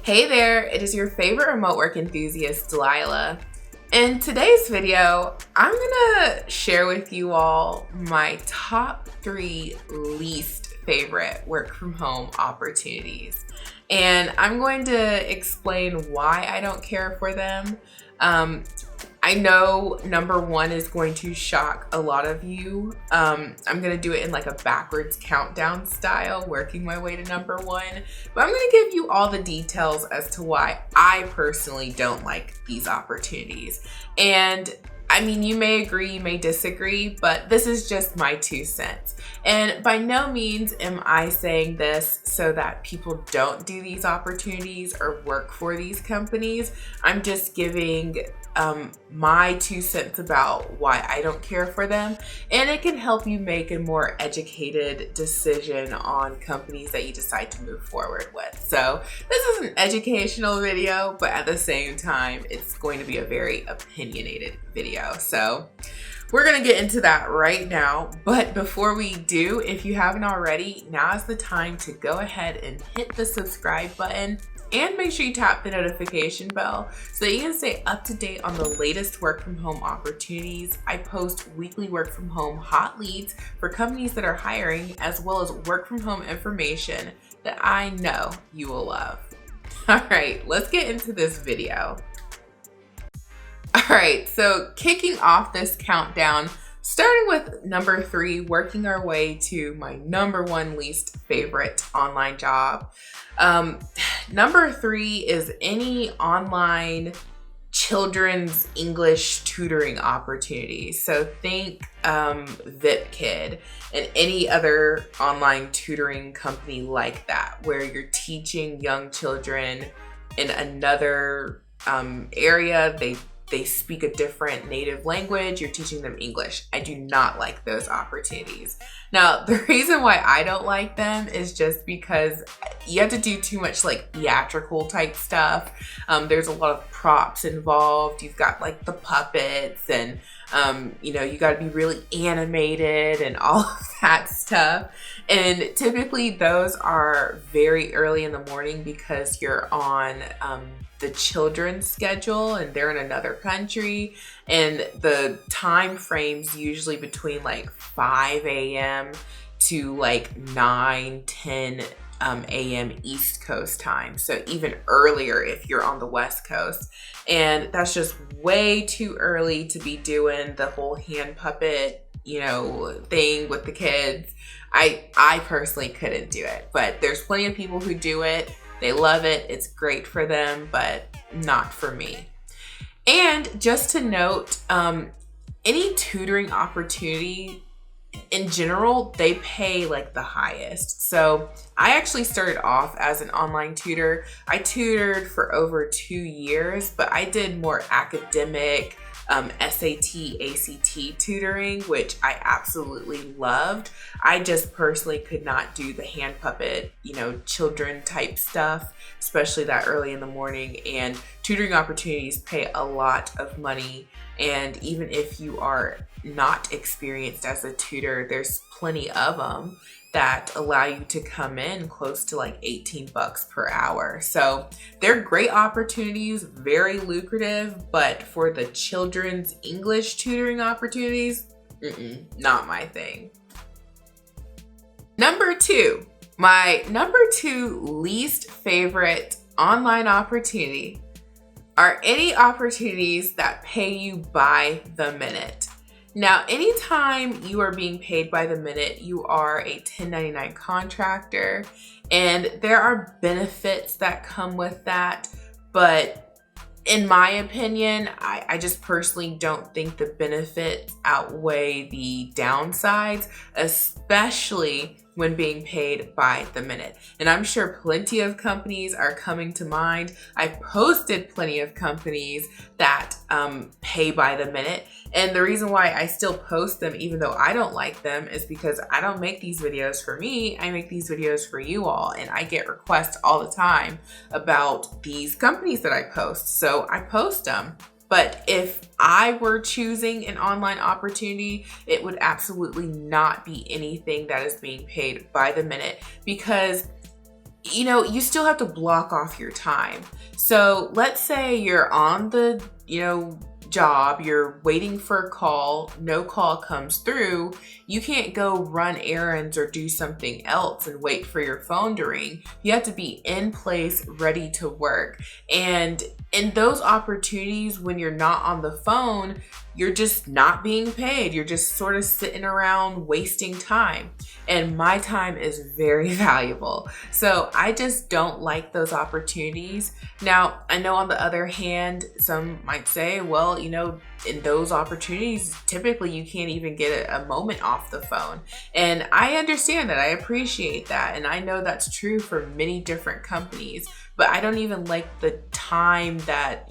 Hey there, it is your favorite remote work enthusiast, Delilah. In today's video, I'm gonna share with you all my top 3 least favorite work from home opportunities. And I'm going to explain why I don't care for them. I know number 1 is going to shock a lot of you. I'm gonna do it in like a backwards countdown style, working my way to number 1. But I'm gonna give you all the details as to why I personally don't like these opportunities. And I mean, you may agree, you may disagree, but this is just my 2 cents. And by no means am I saying this so that people don't do these opportunities or work for these companies. I'm just giving my 2 cents about why I don't care for them, and it can help you make a more educated decision on companies that you decide to move forward with. So this is an educational video, but at the same time, it's going to be a very opinionated video. So we're gonna get into that right now. But before we do, if you haven't already, now is the time to go ahead and hit the subscribe button and make sure you tap the notification bell so that you can stay up to date on the latest work from home opportunities. I post weekly work from home hot leads for companies that are hiring, as well as work from home information that I know you will love. All right, let's get into this video. All right, so kicking off this countdown, starting with number 3, working our way to my number 1 least favorite online job. Number 3 is any online children's English tutoring opportunities. So think VipKid and any other online tutoring company like that, where you're teaching young children in another area. They speak a different native language, you're teaching them English. I do not like those opportunities. Now, the reason why I don't like them is just because you have to do too much like theatrical type stuff. There's a lot of props involved. You've got like the puppets and you know, you gotta be really animated and all of that stuff. And typically those are very early in the morning because you're on the children's schedule and they're in another country, and the time frames usually between like 5 a.m. to like 9-10 a.m. East Coast time, so even earlier if you're on the West Coast. And that's just way too early to be doing the whole hand puppet, you know, thing with the kids. I personally couldn't do it, but there's plenty of people who do it. They love it. It's great for them, but not for me. And just to note, any tutoring opportunity in general, they pay like the highest. So I actually started off as an online tutor. I tutored for over 2 years, but I did more academic SAT, ACT tutoring, which I absolutely loved. I just personally could not do the hand puppet, you know, children type stuff, especially that early in the morning. And tutoring opportunities pay a lot of money. And even if you are not experienced as a tutor, there's plenty of them that allow you to come in close to like $18 per hour. So they're great opportunities, very lucrative, but for the children's English tutoring opportunities, not my thing. Number 2, my number 2 least favorite online opportunity are any opportunities that pay you by the minute. Now, anytime you are being paid by the minute, you are a 1099 contractor, and there are benefits that come with that. But in my opinion, I just personally don't think the benefits outweigh the downsides, especially when being paid by the minute. And I'm sure plenty of companies are coming to mind. I posted plenty of companies that pay by the minute. And the reason why I still post them, even though I don't like them, is because I don't make these videos for me. I make these videos for you all. And I get requests all the time about these companies that I post. So I post them. But if I were choosing an online opportunity, it would absolutely not be anything that is being paid by the minute, because you still have to block off your time. So let's say you're on the, job, you're waiting for a call, no call comes through, you can't go run errands or do something else and wait for your phone to ring. You have to be in place, ready to work. And in those opportunities when you're not on the phone, you're just not being paid. You're just sort of sitting around wasting time. And my time is very valuable. So I just don't like those opportunities. Now, I know on the other hand, some might say, well, in those opportunities, typically you can't even get a moment off the phone. And I understand that. I appreciate that. And I know that's true for many different companies. But I don't even like the time that,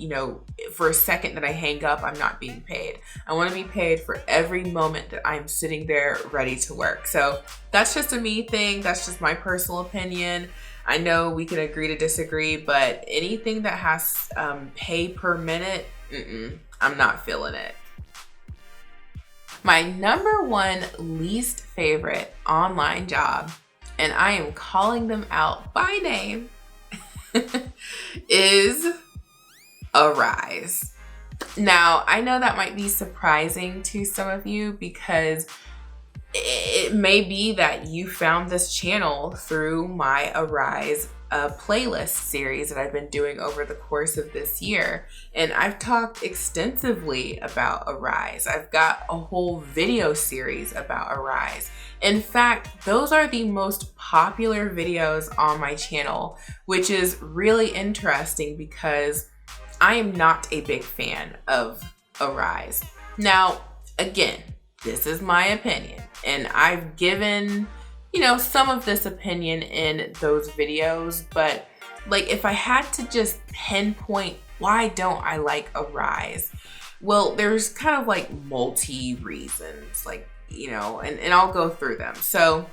for a second that I hang up, I'm not being paid. I want to be paid for every moment that I'm sitting there ready to work. So that's just a me thing. That's just my personal opinion. I know we can agree to disagree, but anything that has pay per minute, I'm not feeling it. My number one least favorite online job, and I am calling them out by name, is Arise. Now, I know that might be surprising to some of you because it may be that you found this channel through my Arise playlist series that I've been doing over the course of this year. And I've talked extensively about Arise. I've got a whole video series about Arise. In fact, those are the most popular videos on my channel, which is really interesting because I am not a big fan of Arise. Now, again, this is my opinion, and I've given, some of this opinion in those videos, but like if I had to just pinpoint why don't I like Arise, well, there's kind of like multi reasons, and I'll go through them. So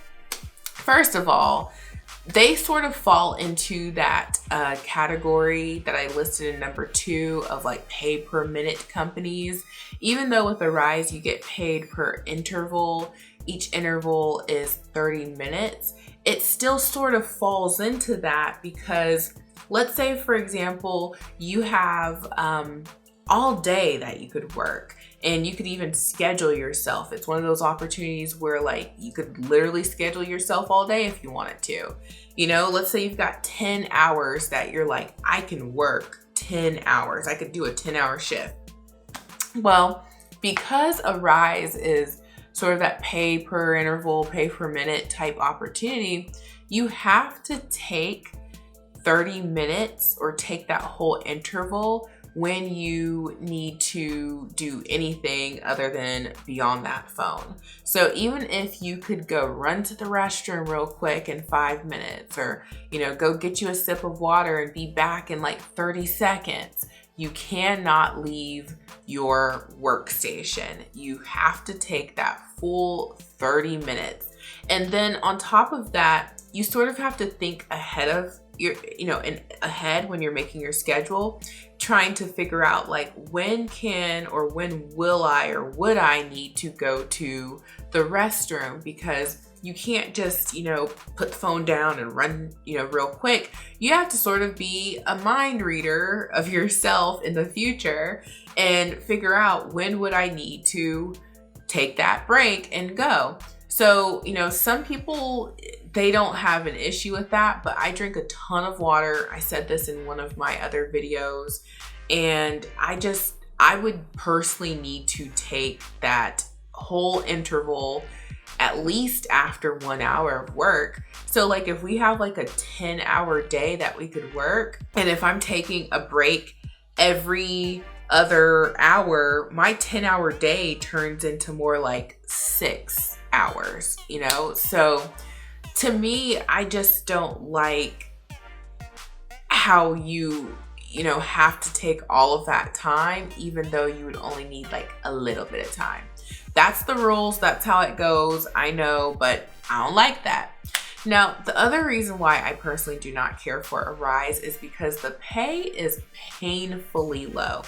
first of all, they sort of fall into that category that I listed in number 2 of like pay per minute companies. Even though with Arise you get paid per interval, each interval is 30 minutes, it still sort of falls into that because let's say, for example, you have all day that you could work. And you could even schedule yourself. It's one of those opportunities where like you could literally schedule yourself all day if you wanted to. Let's say you've got 10 hours that you're like, I can work 10 hours. I could do a 10-hour shift. Well, because Arise is sort of that pay per interval, pay per minute type opportunity, you have to take 30 minutes or take that whole interval when you need to do anything other than be on that phone. So even if you could go run to the restroom real quick in 5 minutes or, go get you a sip of water and be back in like 30 seconds, you cannot leave your workstation. You have to take that full 30 minutes. And then on top of that, you sort of have to think ahead of ahead when you're making your schedule, trying to figure out like when will I or would I need to go to the restroom, because you can't just, put the phone down and run, real quick. You have to sort of be a mind reader of yourself in the future and figure out when would I need to take that break and go. So, some people, they don't have an issue with that, but I drink a ton of water. I said this in one of my other videos, and I would personally need to take that whole interval at least after 1 hour of work. So like if we have like a 10-hour day that we could work, and if I'm taking a break every other hour, my 10-hour day turns into more like 6 hours, So to me, I just don't like how you have to take all of that time, even though you would only need like a little bit of time. That's the rules. That's how it goes. I know, but I don't like that. Now, the other reason why I personally do not care for Arise is because the pay is painfully low.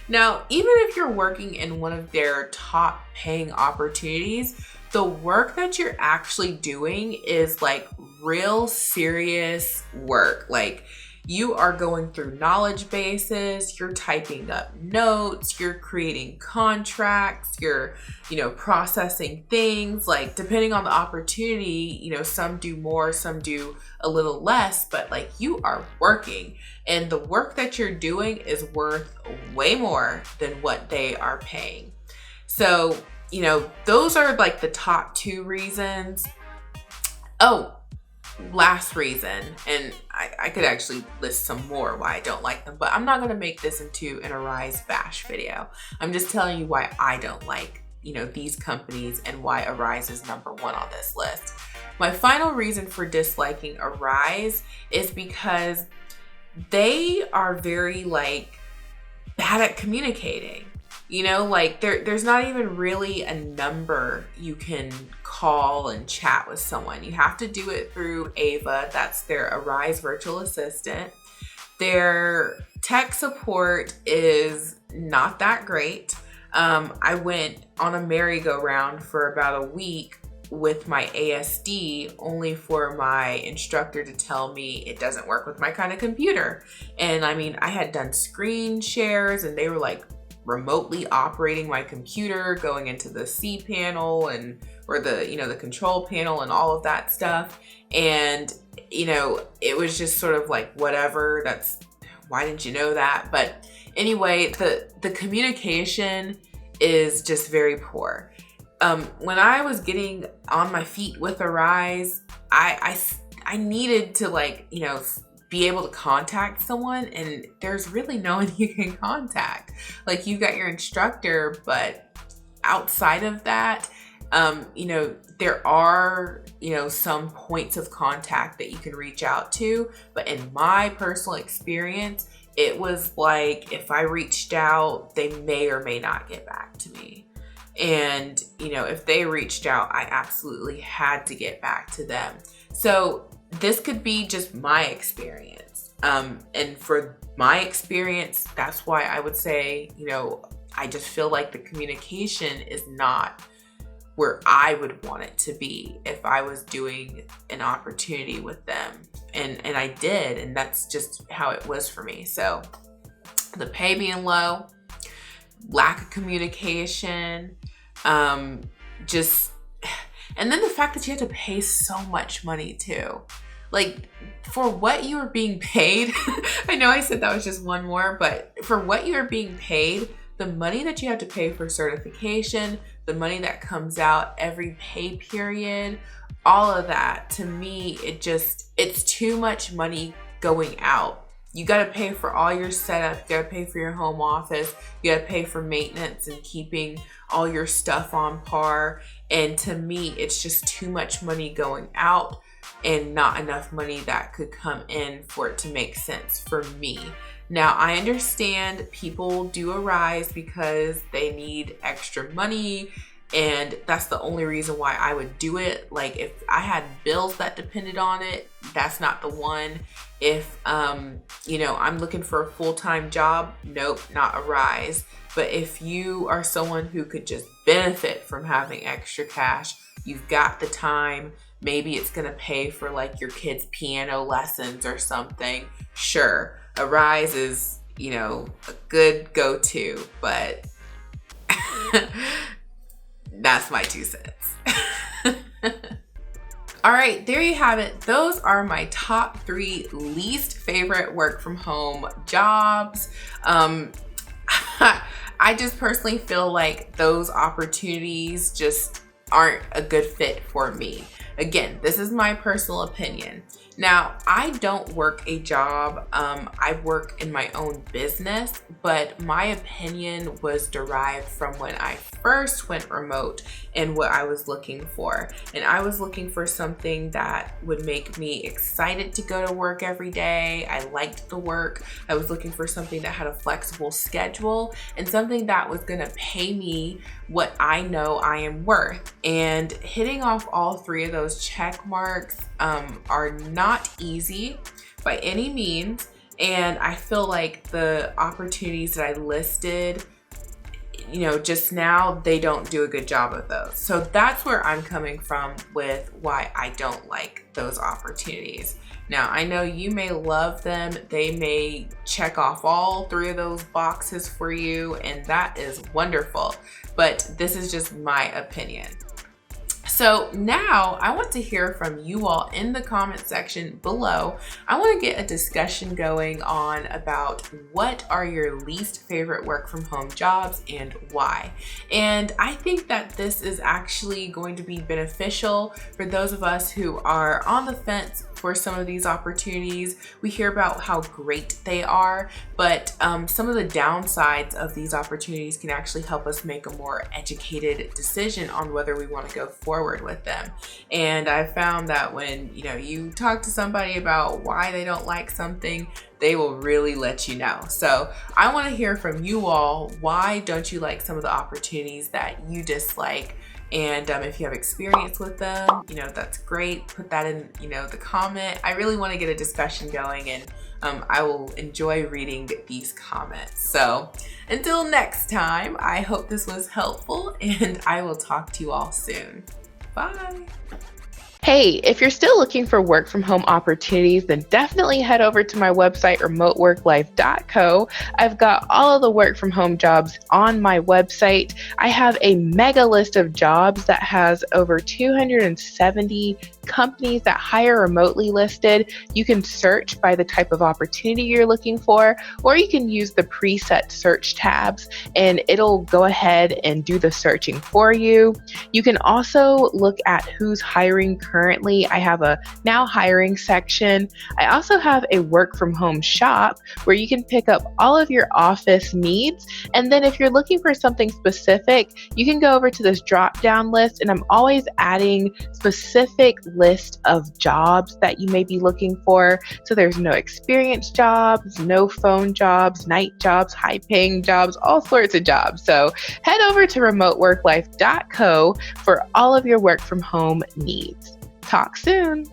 Now, even if you're working in one of their top paying opportunities, the work that you're actually doing is like real serious work. Like, you are going through knowledge bases, you're typing up notes, you're creating contracts, you're, processing things. Like, depending on the opportunity, some do more, some do a little less, but like, you are working, and the work that you're doing is worth way more than what they are paying. So, those are like the top 2 reasons. Oh, last reason, and I could actually list some more why I don't like them, but I'm not going to make this into an Arise bash video. I'm just telling you why I don't like, these companies, and why Arise is number 1 on this list. My final reason for disliking Arise is because they are very like bad at communicating. Like there's not even really a number you can call and chat with someone. You have to do it through Ava. That's their Arise virtual assistant. Their tech support is not that great. I went on a merry-go-round for about a week with my ASD, only for my instructor to tell me it doesn't work with my kind of computer. And I mean, I had done screen shares, and they were like remotely operating my computer, going into the C panel or the control panel and all of that stuff. And, it was just sort of like, whatever, why didn't you know that? But anyway, the communication is just very poor. When I was getting on my feet with Arise, I needed to be able to contact someone, and there's really no one you can contact. Like, you've got your instructor, but outside of that, there are, some points of contact that you can reach out to. But in my personal experience, it was like, if I reached out, they may or may not get back to me. And, if they reached out, I absolutely had to get back to them. So this could be just my experience. And for my experience, that's why I would say, I just feel like the communication is not where I would want it to be if I was doing an opportunity with them. And I did, and that's just how it was for me. So the pay being low, lack of communication, and then the fact that you have to pay so much money too. Like, for what you are being paid, I know I said that was just one more, but for what you are being paid, the money that you have to pay for certification, the money that comes out every pay period, all of that, to me, it's too much money going out. You got to pay for all your setup. You got to pay for your home office. You got to pay for maintenance and keeping all your stuff on par. And to me, it's just too much money going out and not enough money that could come in for it to make sense for me. Now, I understand people do Arise because they need extra money, and that's the only reason why I would do it. Like, if I had bills that depended on it, that's not the one. If, I'm looking for a full-time job, nope, not Arise. But if you are someone who could just benefit from having extra cash, you've got the time, maybe it's gonna pay for like your kids' piano lessons or something, sure, Arise is, a good go-to, but that's my 2 cents. All right, there you have it. Those are my top 3 least favorite work from home jobs. I just personally feel like those opportunities just aren't a good fit for me. Again, this is my personal opinion. Now, I don't work a job. I work in my own business, but my opinion was derived from when I first went remote and what I was looking for. And I was looking for something that would make me excited to go to work every day. I liked the work. I was looking for something that had a flexible schedule and something that was gonna pay me what I know I am worth. And hitting off all 3 of those check marks are not easy by any means. And I feel like the opportunities that I listed, just now they don't do a good job of those. So that's where I'm coming from with why I don't like those opportunities. Now, I know you may love them. They may check off all 3 of those boxes for you, and that is wonderful. But this is just my opinion. So now I want to hear from you all in the comment section below. I want to get a discussion going on about what are your least favorite work from home jobs and why. And I think that this is actually going to be beneficial for those of us who are on the fence for some of these opportunities. We hear about how great they are, but some of the downsides of these opportunities can actually help us make a more educated decision on whether we want to go forward with them. And I found that when you talk to somebody about why they don't like something, they will really let you know. So I want to hear from you all. Why don't you like some of the opportunities that you dislike? And if you have experience with them, that's great. Put that in, the comment. I really want to get a discussion going, and I will enjoy reading these comments. So until next time, I hope this was helpful, and I will talk to you all soon. Bye. Hey, if you're still looking for work from home opportunities, then definitely head over to my website, remoteworklife.co. I've got all of the work from home jobs on my website. I have a mega list of jobs that has over 270 companies that hire remotely listed. You can search by the type of opportunity you're looking for, or you can use the preset search tabs and it'll go ahead and do the searching for you. You can also look at who's hiring currently. I have a now hiring section. I also have a work from home shop where you can pick up all of your office needs. And then if you're looking for something specific, you can go over to this drop down list, and I'm always adding specific list of jobs that you may be looking for. So there's no experience jobs, no phone jobs, night jobs, high paying jobs, all sorts of jobs. So head over to remoteworklife.co for all of your work from home needs. Talk soon.